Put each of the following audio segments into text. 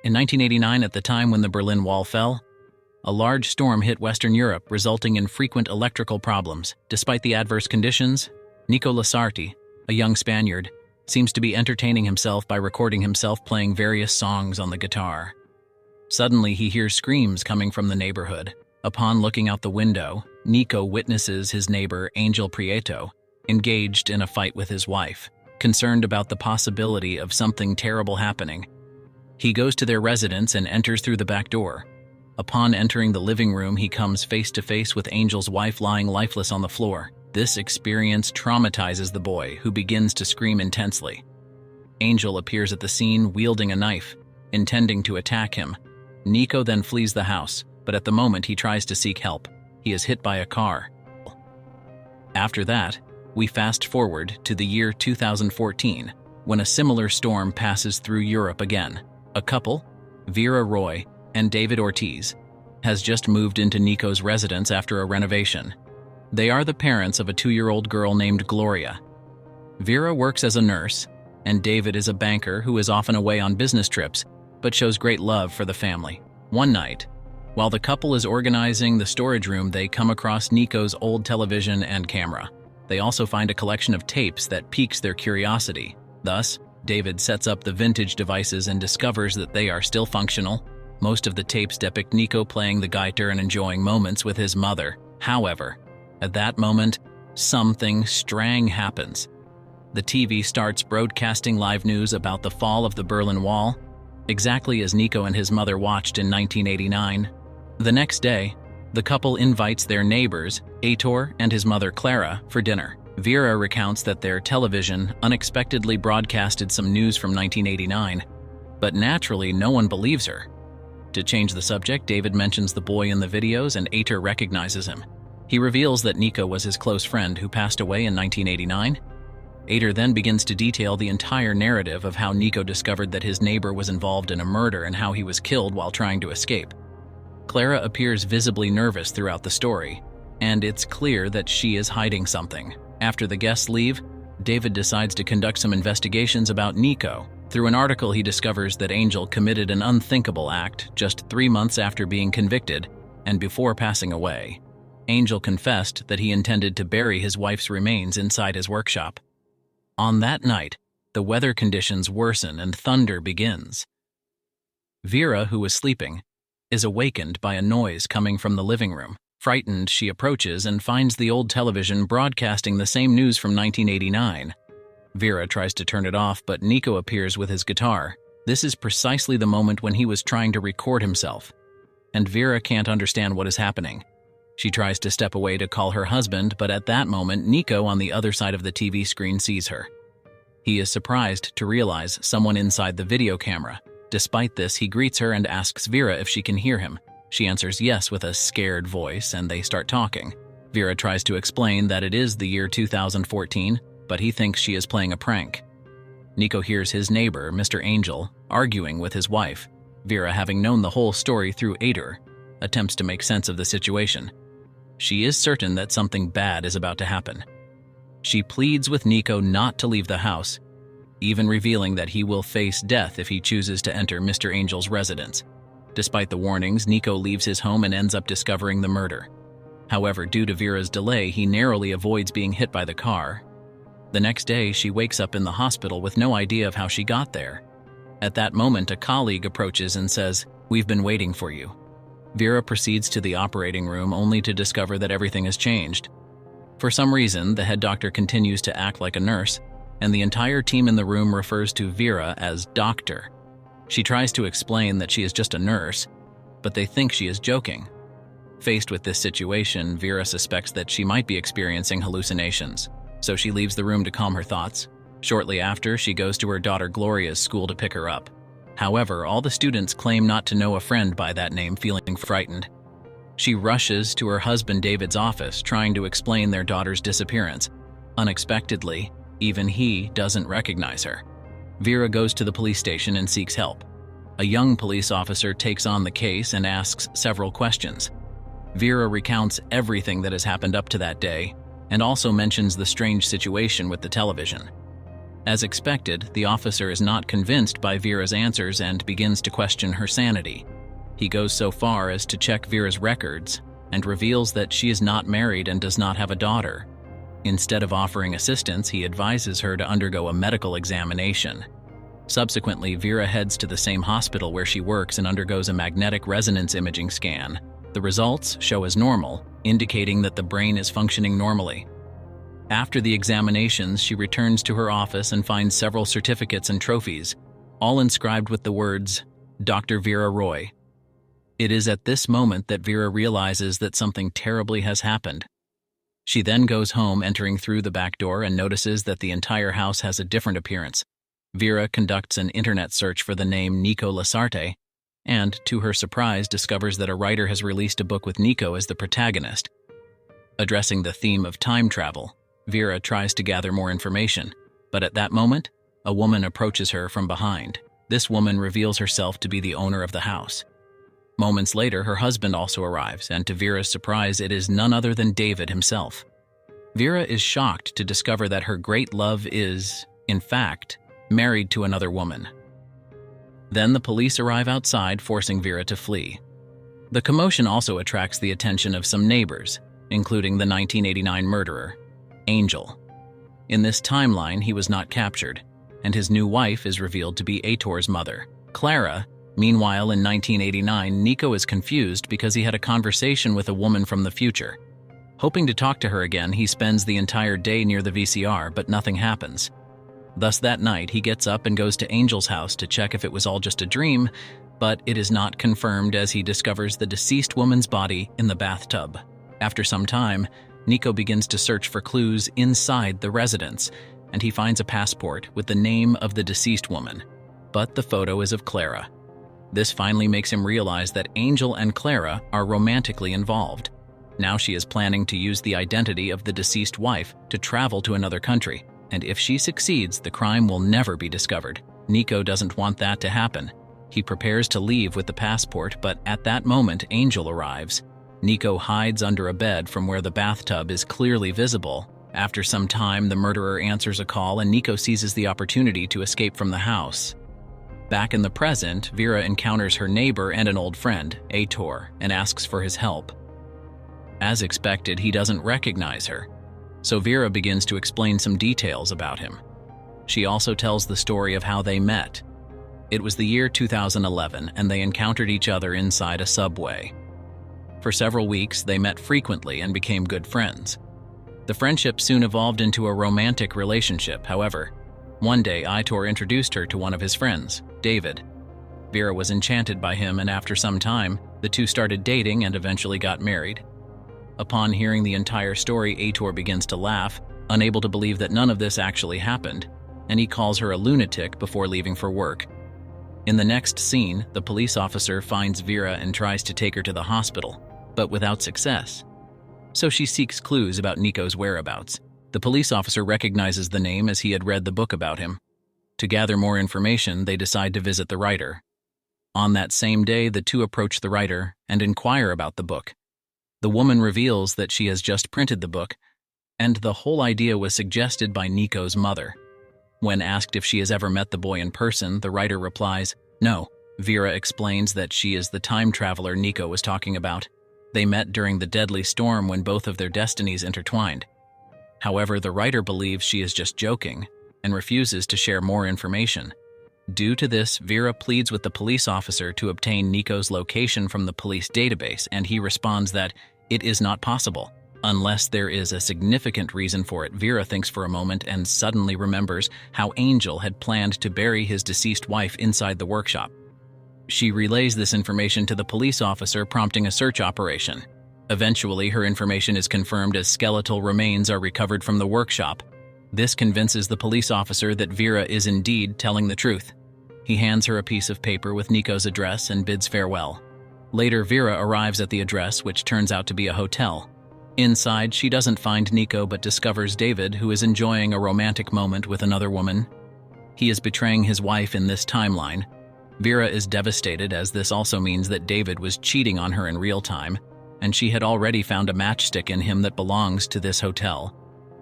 In 1989, at the time when the Berlin Wall fell, a large storm hit Western Europe, resulting in frequent electrical problems. Despite the adverse conditions, Nico Lasarti, a young Spaniard, seems to be entertaining himself by recording himself playing various songs on the guitar. Suddenly, he hears screams coming from the neighborhood. Upon looking out the window, Nico witnesses his neighbor, Angel Prieto, engaged in a fight with his wife. Concerned about the possibility of something terrible happening, he goes to their residence and enters through the back door. Upon entering the living room, he comes face to face with Angel's wife lying lifeless on the floor. This experience traumatizes the boy, who begins to scream intensely. Angel appears at the scene wielding a knife, intending to attack him. Nico then flees the house, but at the moment he tries to seek help, he is hit by a car. After that, we fast forward to the year 2014, when a similar storm passes through Europe again. A couple, Vera Roy and David Ortiz, has just moved into Nico's residence after a renovation. They are the parents of a 2-year-old girl named Gloria. Vera works as a nurse, and David is a banker who is often away on business trips, but shows great love for the family. One night, while the couple is organizing the storage room, they come across Nico's old television and camera. They also find a collection of tapes that piques their curiosity. Thus, David sets up the vintage devices and discovers that they are still functional. Most of the tapes depict Nico playing the guitar and enjoying moments with his mother. However, at that moment, something strange happens. The TV starts broadcasting live news about the fall of the Berlin Wall, exactly as Nico and his mother watched in 1989. The next day, the couple invites their neighbors, Aitor and his mother Clara, for dinner. Vera recounts that their television unexpectedly broadcasted some news from 1989, but naturally no one believes her. To change the subject, David mentions the boy in the videos and Aitor recognizes him. He reveals that Nico was his close friend who passed away in 1989. Aitor then begins to detail the entire narrative of how Nico discovered that his neighbor was involved in a murder and how he was killed while trying to escape. Clara appears visibly nervous throughout the story, and it's clear that she is hiding something. After the guests leave, David decides to conduct some investigations about Nico. Through an article, he discovers that Angel committed an unthinkable act just 3 months after being convicted and before passing away. Angel confessed that he intended to bury his wife's remains inside his workshop. On that night, the weather conditions worsen and thunder begins. Vera, who was sleeping, is awakened by a noise coming from the living room. Frightened, she approaches and finds the old television broadcasting the same news from 1989. Vera tries to turn it off, but Nico appears with his guitar. This is precisely the moment when he was trying to record himself, and Vera can't understand what is happening. She tries to step away to call her husband, but at that moment, Nico on the other side of the TV screen sees her. He is surprised to realize someone inside the video camera. Despite this, he greets her and asks Vera if she can hear him. She answers yes with a scared voice, and they start talking. Vera tries to explain that it is the year 2014, but he thinks she is playing a prank. Nico hears his neighbor, Mr. Angel, arguing with his wife. Vera, having known the whole story through Aitor, attempts to make sense of the situation. She is certain that something bad is about to happen. She pleads with Nico not to leave the house, even revealing that he will face death if he chooses to enter Mr. Angel's residence. Despite the warnings, Nico leaves his home and ends up discovering the murder. However, due to Vera's delay, he narrowly avoids being hit by the car. The next day, she wakes up in the hospital with no idea of how she got there. At that moment, a colleague approaches and says, "We've been waiting for you." Vera proceeds to the operating room only to discover that everything has changed. For some reason, the head doctor continues to act like a nurse, and the entire team in the room refers to Vera as Doctor. She tries to explain that she is just a nurse, but they think she is joking. Faced with this situation, Vera suspects that she might be experiencing hallucinations, so she leaves the room to calm her thoughts. Shortly after, she goes to her daughter Gloria's school to pick her up. However, all the students claim not to know a friend by that name, feeling frightened. She rushes to her husband David's office, trying to explain their daughter's disappearance. Unexpectedly, even he doesn't recognize her. Vera goes to the police station and seeks help. A young police officer takes on the case and asks several questions. Vera recounts everything that has happened up to that day, and also mentions the strange situation with the television. As expected, the officer is not convinced by Vera's answers and begins to question her sanity. He goes so far as to check Vera's records and reveals that she is not married and does not have a daughter. Instead of offering assistance, he advises her to undergo a medical examination. Subsequently, Vera heads to the same hospital where she works and undergoes a magnetic resonance imaging scan. The results show as normal, indicating that the brain is functioning normally. After the examinations, she returns to her office and finds several certificates and trophies, all inscribed with the words, Dr. Vera Roy. It is at this moment that Vera realizes that something terribly has happened. She then goes home, entering through the back door, and notices that the entire house has a different appearance. Vera conducts an internet search for the name Nico Lasarte, and, to her surprise, discovers that a writer has released a book with Nico as the protagonist. Addressing the theme of time travel, Vera tries to gather more information, but at that moment, a woman approaches her from behind. This woman reveals herself to be the owner of the house. Moments later, her husband also arrives, and to Vera's surprise, it is none other than David himself. Vera is shocked to discover that her great love is, in fact, married to another woman. Then the police arrive outside, forcing Vera to flee. The commotion also attracts the attention of some neighbors, including the 1989 murderer, Angel. In this timeline, he was not captured, and his new wife is revealed to be Aitor's mother, Clara. Meanwhile, in 1989, Nico is confused because he had a conversation with a woman from the future. Hoping to talk to her again, he spends the entire day near the VCR, but nothing happens. Thus, that night, he gets up and goes to Angel's house to check if it was all just a dream, but it is not confirmed as he discovers the deceased woman's body in the bathtub. After some time, Nico begins to search for clues inside the residence, and he finds a passport with the name of the deceased woman, but the photo is of Clara. This finally makes him realize that Angel and Clara are romantically involved. Now she is planning to use the identity of the deceased wife to travel to another country, and if she succeeds, the crime will never be discovered. Nico doesn't want that to happen. He prepares to leave with the passport, but at that moment, Angel arrives. Nico hides under a bed from where the bathtub is clearly visible. After some time, the murderer answers a call, and Nico seizes the opportunity to escape from the house. Back in the present, Vera encounters her neighbor and an old friend, Aitor, and asks for his help. As expected, he doesn't recognize her, so Vera begins to explain some details about him. She also tells the story of how they met. It was the year 2011, and they encountered each other inside a subway. For several weeks, they met frequently and became good friends. The friendship soon evolved into a romantic relationship. However, one day Aitor introduced her to one of his friends, David. Vera was enchanted by him, and after some time, the two started dating and eventually got married. Upon hearing the entire story, Aitor begins to laugh, unable to believe that none of this actually happened, and he calls her a lunatic before leaving for work. In the next scene, the police officer finds Vera and tries to take her to the hospital, but without success. So she seeks clues about Nico's whereabouts. The police officer recognizes the name as he had read the book about him. To gather more information, they decide to visit the writer. On that same day, the two approach the writer and inquire about the book. The woman reveals that she has just printed the book, and the whole idea was suggested by Nico's mother. When asked if she has ever met the boy in person, the writer replies, "No." Vera explains that she is the time traveler Nico was talking about. They met during the deadly storm when both of their destinies intertwined. However, the writer believes she is just joking and refuses to share more information. Due to this, Vera pleads with the police officer to obtain Nico's location from the police database, and he responds that it is not possible. Unless there is a significant reason for it, Vera thinks for a moment and suddenly remembers how Angel had planned to bury his deceased wife inside the workshop. She relays this information to the police officer, prompting a search operation. Eventually, her information is confirmed as skeletal remains are recovered from the workshop. This convinces the police officer that Vera is indeed telling the truth. He hands her a piece of paper with Nico's address and bids farewell. Later, Vera arrives at the address, which turns out to be a hotel. Inside, she doesn't find Nico but discovers David, who is enjoying a romantic moment with another woman. He is betraying his wife in this timeline. Vera is devastated, as this also means that David was cheating on her in real time, and she had already found a matchstick in him that belongs to this hotel.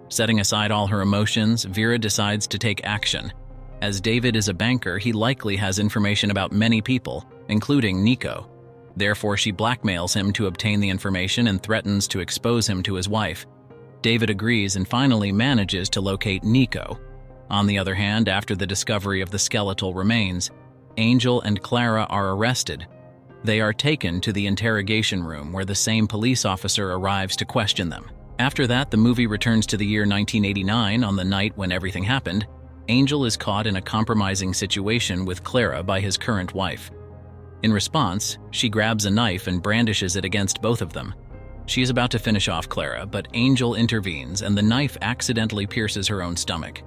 Setting aside all her emotions, Vera decides to take action. As David is a banker, he likely has information about many people, including Nico. Therefore, she blackmails him to obtain the information and threatens to expose him to his wife. David agrees and finally manages to locate Nico. On the other hand, after the discovery of the skeletal remains, Angel and Clara are arrested. They are taken to the interrogation room where the same police officer arrives to question them. After that, the movie returns to the year 1989 on the night when everything happened. Angel is caught in a compromising situation with Clara by his current wife. In response, she grabs a knife and brandishes it against both of them. She is about to finish off Clara, but Angel intervenes and the knife accidentally pierces her own stomach.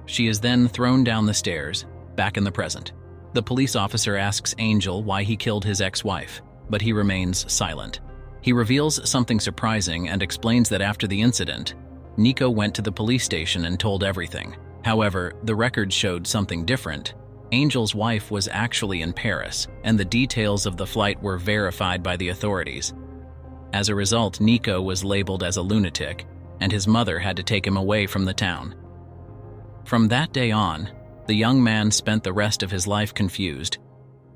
She is then thrown down the stairs, back in the present. The police officer asks Angel why he killed his ex-wife, but he remains silent. He reveals something surprising and explains that after the incident, Nico went to the police station and told everything. However, the records showed something different. Angel's wife was actually in Paris, and the details of the flight were verified by the authorities. As a result, Nico was labeled as a lunatic, and his mother had to take him away from the town. From that day on, the young man spent the rest of his life confused,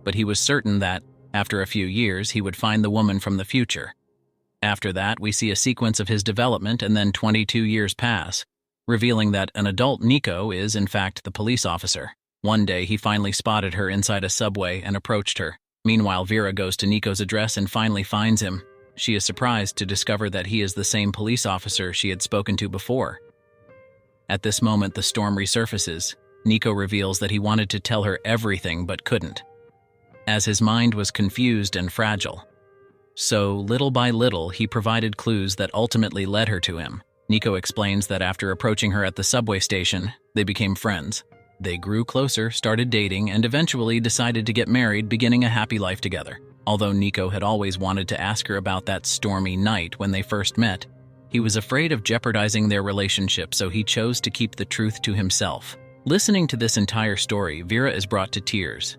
but he was certain that, after a few years, he would find the woman from the future. After that, we see a sequence of his development, and then 22 years pass, revealing that an adult Nico is, in fact, the police officer. One day, he finally spotted her inside a subway and approached her. Meanwhile, Vera goes to Nico's address and finally finds him. She is surprised to discover that he is the same police officer she had spoken to before. At this moment, the storm resurfaces. Nico reveals that he wanted to tell her everything but couldn't, as his mind was confused and fragile. So, little by little, he provided clues that ultimately led her to him. Nico explains that after approaching her at the subway station, they became friends. They grew closer, started dating, and eventually decided to get married, beginning a happy life together. Although Nico had always wanted to ask her about that stormy night when they first met, he was afraid of jeopardizing their relationship, so he chose to keep the truth to himself. Listening to this entire story, Vera is brought to tears.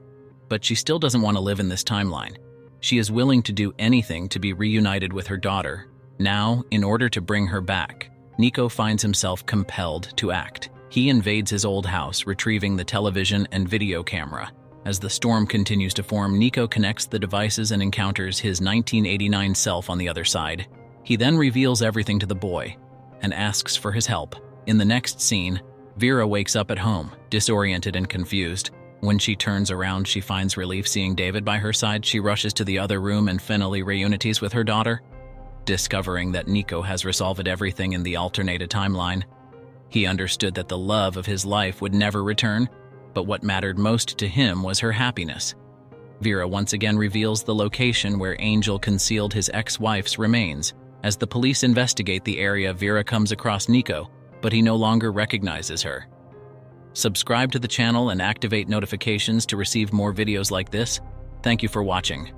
But she still doesn't want to live in this timeline. She is willing to do anything to be reunited with her daughter. Now, in order to bring her back, Nico finds himself compelled to act. He invades his old house, retrieving the television and video camera. As the storm continues to form, Nico connects the devices and encounters his 1989 self on the other side. He then reveals everything to the boy and asks for his help. In the next scene, Vera wakes up at home, disoriented and confused. When she turns around, she finds relief seeing David by her side. She rushes to the other room and finally reunites with her daughter, discovering that Nico has resolved everything in the alternated timeline. He understood that the love of his life would never return, but what mattered most to him was her happiness. Vera once again reveals the location where Angel concealed his ex-wife's remains. As the police investigate the area, Vera comes across Nico, but he no longer recognizes her. Subscribe to the channel and activate notifications to receive more videos like this. Thank you for watching.